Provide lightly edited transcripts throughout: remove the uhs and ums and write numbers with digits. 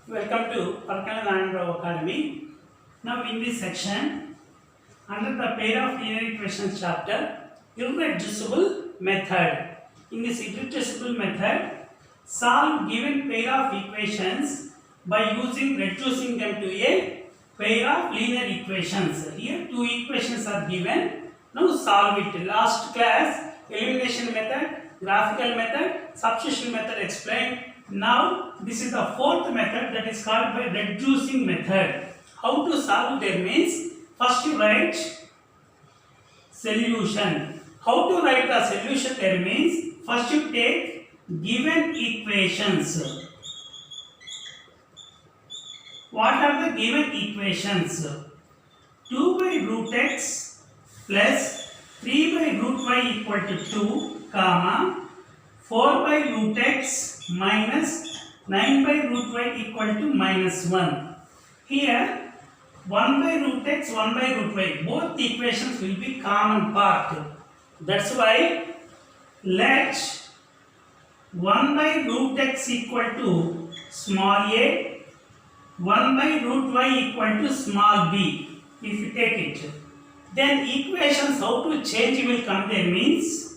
Welcome to Parkala Narayan Academy. Now in this section, under the pair of linear equations chapter, irreducible method. In this irreducible method, solve given pair of equations by reducing them to a pair of linear equations. Here two equations are given. Now solve it. Last class, elimination method, graphical method, substitution method explained. Now this is the fourth method, that is called by reducing method. How to solve there means, first you write solution. How to write the solution there means, first you take given equations. What are the given equations? 2 by root x plus 3 by root y equal to 2, comma 4 by root x minus 9 by root y equal to minus 1. Here 1 by root x, 1 by root y, both the equations will be common part. That's why let 1 by root x equal to small a, 1 by root y equal to small b. If you take it, then equations how to change will come there means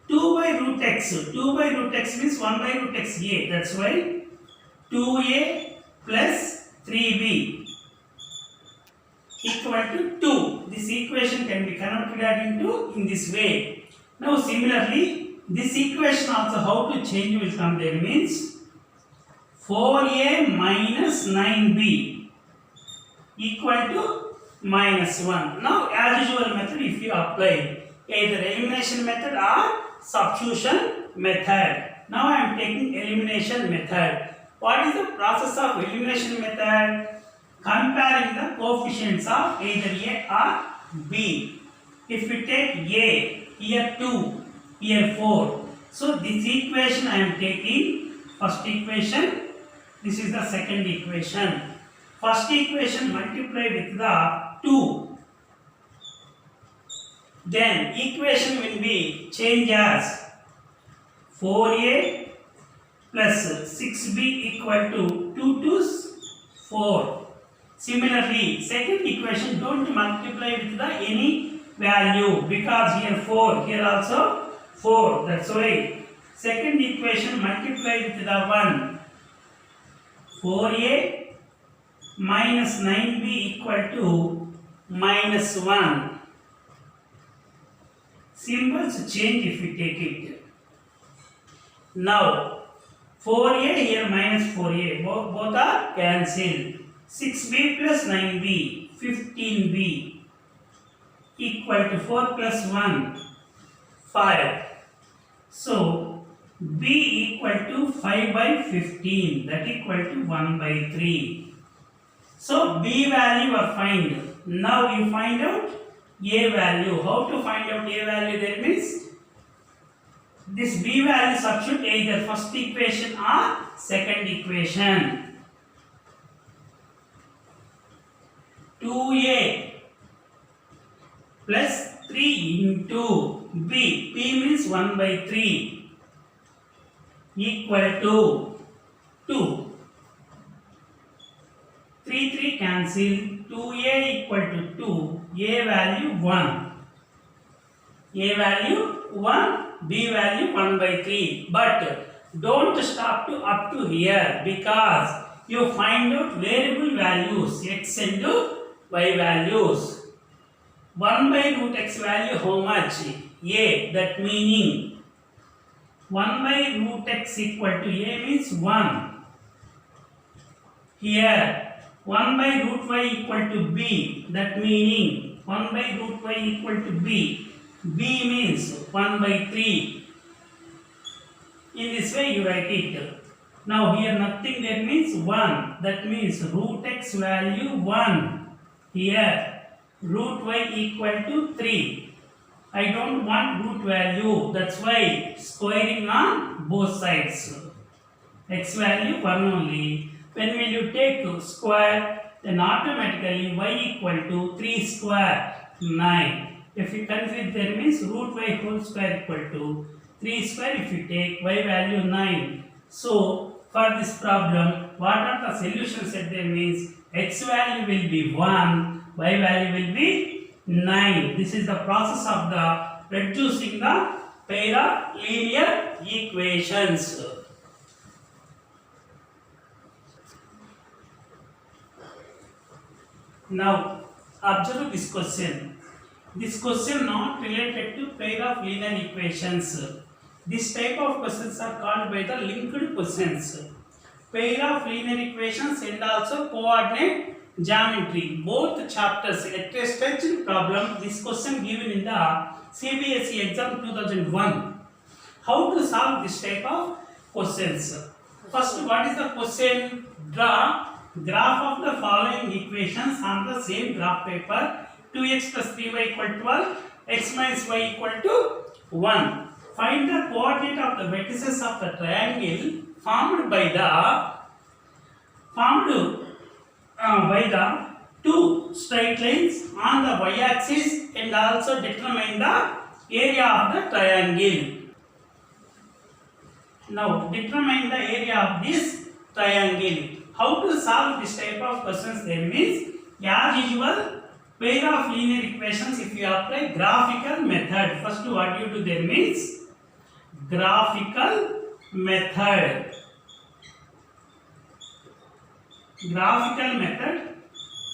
2 by root x. 2 by root x means 1 by root x a. That's why 2a plus 3b equal to 2. This equation can be converted into in this way. Now similarly, this equation also how to change will come there means 4a minus 9b equal to minus 1. Now as usual method, if you apply either elimination method or substitution method. Now I am taking elimination method. What is the process of elimination method? Comparing the coefficients of either a or b. If we take a, here 2, here 4. So this equation I am taking first equation. This is the second equation. First equation multiply with the 2. Then equation will be changed as 4a plus 6b equal to 2 to 4. Similarly, second equation don't multiply with the any value, because here 4, here also 4. That's why second equation multiply with the 1. 4a minus 9b equal to minus 1. Symbols change if we take it. Now 4a here minus 4a, both are cancelled. 6b plus 9b, 15b equal to 4 plus 1, 5. So b equal to 5 by 15, that equal to 1 by 3. So b value are find. Now you find out a value. How to find out a value there means, this b value substitute either first equation or second equation. 2a plus 3 into b, b means 1 by 3 equal to 2. 3 cancel, 2a equal to 2, a value 1. A value 1, b value 1 by 3. But don't stop to up to here, because you find out variable values, x and y values. 1 by root x value how much? A, that meaning 1 by root x equal to a means 1. Here 1 by root y equal to b, that meaning 1 by root y equal to b. B means 1 by 3. In this way you write it. Now here nothing, that means 1. That means root x value 1. Here root y equal to 3. I don't want root value. That's why squaring on both sides. X value 1 only. When will you take square? Then automatically y equal to 3 square, 9. If you confuse, there means root y whole square equal to 3 square. If you take y value 9. So For this problem, what are the solutions set there means x value will be 1, y value will be 9. This is the process of the reducing the pair of linear equations. Now, observe this question. This question not related to pair of linear equations. This type of questions are called by the linked questions. Pair of linear equations and also coordinate geometry. Both chapters at a stretching problem. This question given in the CBSE exam 2001. How to solve this type of questions? First, what is the question? Draw graph of the following equations on the same graph paper. 2x plus 3y equal to 12, x minus y equal to 1. Find the coordinate of the vertices of the triangle formed by the two straight lines on the y-axis and also determine the area of the triangle. Now determine the area of this triangle. How to solve this type of questions there means, as usual, pair of linear equations if you apply graphical method. First what you do there means graphical method. Graphical method.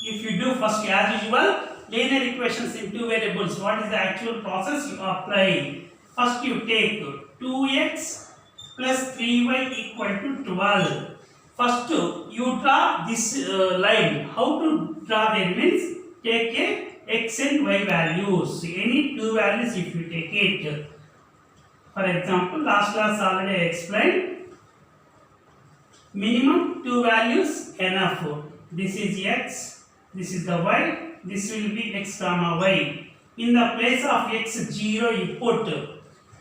If you do first as usual linear equations in two variables, what is the actual process you apply? First you take 2x plus 3y equal to 12. First you draw this line. How to draw there means take a x and y values. Any two values if you take it. For example, last class already explained. Minimum two values enough. This is x, this is the y, this will be x comma y. In the place of x 0 you put,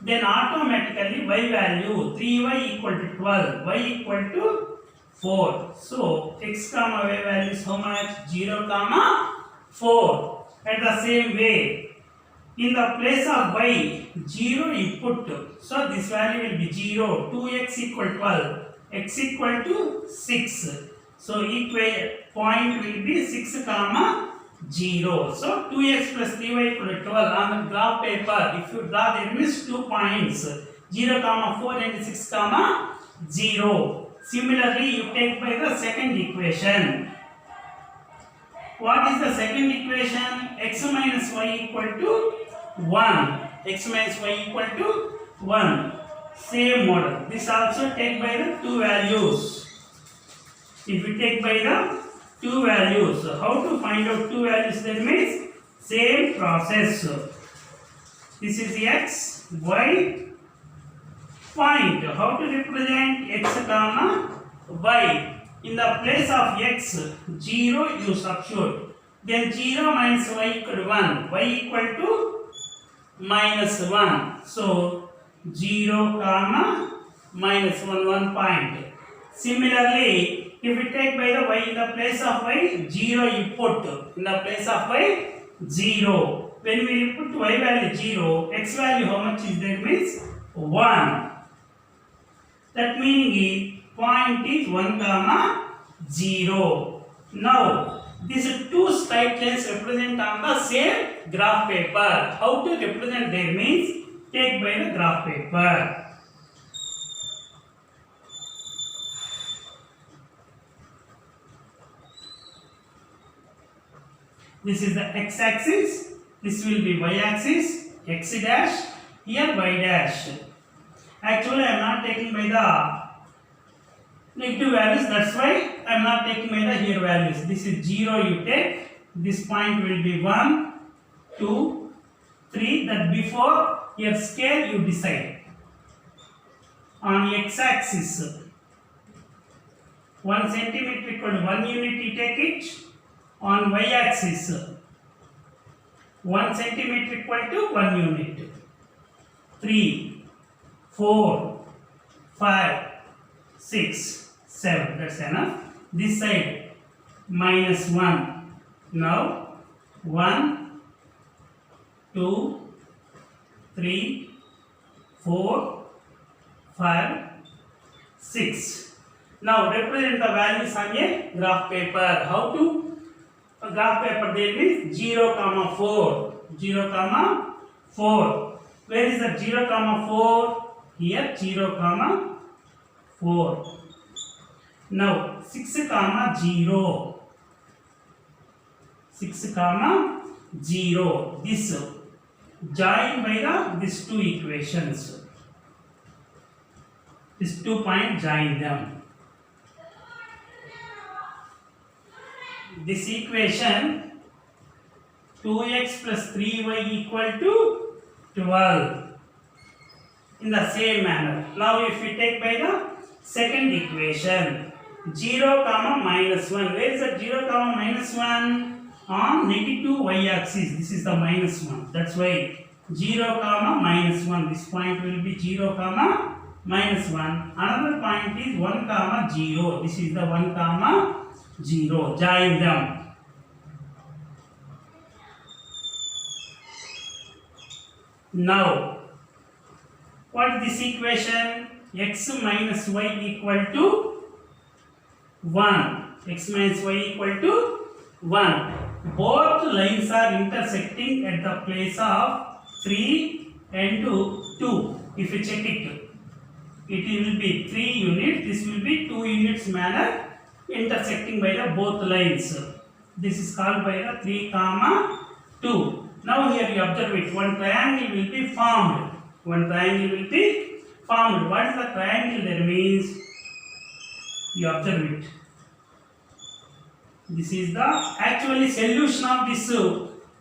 then automatically y value 3y equal to 12, y equal to 4. So x comma y value is how much? 0 comma 4. At the same way, in the place of y 0 you put, so this value will be 0. 2x equal 12, x equal to 6. So point will be 6 comma 0. So 2x plus 3y equal to 12 on the graph paper. If you draw there means 2 points 0 comma 4 and 6 comma 0. Similarly, you take by the second equation. What is the second equation? X minus y equal to 1. X minus y equal to 1. Same model. This also take by the two values. If you take by the two values, how to find out two values? That means same process. This is x, y. Point. How to represent x comma y? In the place of x 0 you substitute. Then 0 minus y equal to 1. Y equal to minus 1. So 0 comma minus 1 point. Similarly, if we take by the y in the place of y 0 you put. In the place of y 0. When we put y value 0, x value how much is there means 1. That meaning point is 1 comma 0. Now these two straight lines represent on the same graph paper. How to represent there means take by the graph paper. This is the x-axis. This will be y-axis. X dash. Here y dash. Actually, I am not taking by the negative values. That's why I am not taking by the here values. This is 0 you take. This point will be 1, 2, 3. That before your scale you decide. On x-axis, 1 centimeter equal to 1 unit you take it. On y-axis, 1 centimeter equal to 1 unit. 3, 4, 5, 6, 7. That's enough. This side minus 1. Now 1, 2, 3, 4, 5, 6. Now represent the values on a graph paper. How to graph paper? There is 0, 4. 0, 4. Where is the 0, 4? Here 0, 4. Now 6, 0. 6, 0. This join by these two equations. These 2 points join them. This equation 2x plus 3y equal to 12. In the same manner. Now if we take by the second equation 0, minus 1. Where is the 0, minus 1? On negative y axis. This is the minus 1. That's why 0, minus 1. This point will be 0, minus 1. Another point is 1, 0. This is the 1, 0. Join them. Now, what is this equation? X minus y equal to 1. X minus y equal to 1. Both lines are intersecting at the place of 3 and 2. If you check it, it will be 3 units. This will be 2 units manner intersecting by the both lines. This is called by the 3, 2. Now here you observe it. One triangle will be formed. One triangle will be formed. What is the triangle there means? You observe it. This is the actually solution of this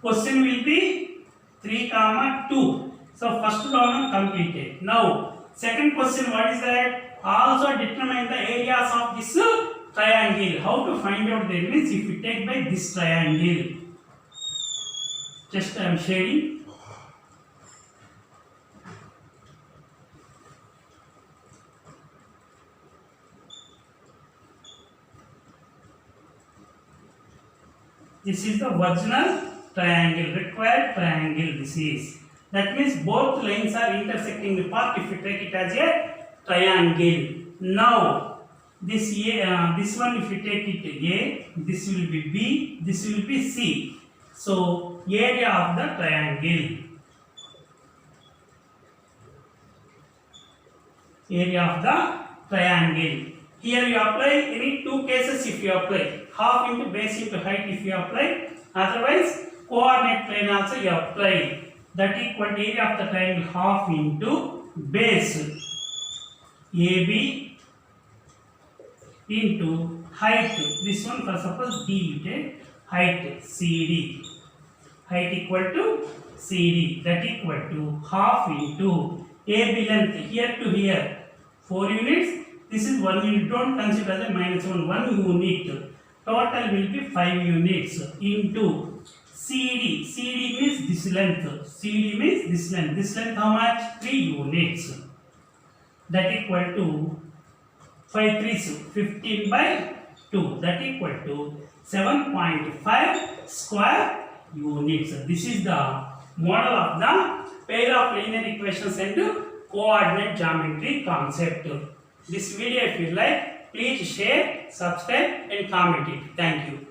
question will be 3, 2. So first problem completed. Now second question, what is that? Also determine the areas of this triangle. How to find out that means if we take by this triangle. Just I am shading. This is the original triangle, required triangle. This is. That means both lines are intersecting the part if you take it as a triangle. Now, this one if you take it A, this will be B, this will be C. So, area of the triangle. Area of the triangle. Here you apply any two cases if you apply. Half into base into height if you apply. Otherwise, coordinate plane also you apply. That equal to area of the triangle half into base AB into height. This one for suppose D you take height CD. Height equal to CD. That equal to half into AB length here to here 4 units. This is 1 unit. Don't consider as a minus 1 unit. Total will be 5 units into CD. CD means this length. CD means this length. This length how much? 3 units. That equal to 5 3s 15 by 2. That equal to 7.5 square units. This is the model of the pair of linear equations and coordinate geometry concept. This video if you like, please share, subscribe and comment it. Thank you.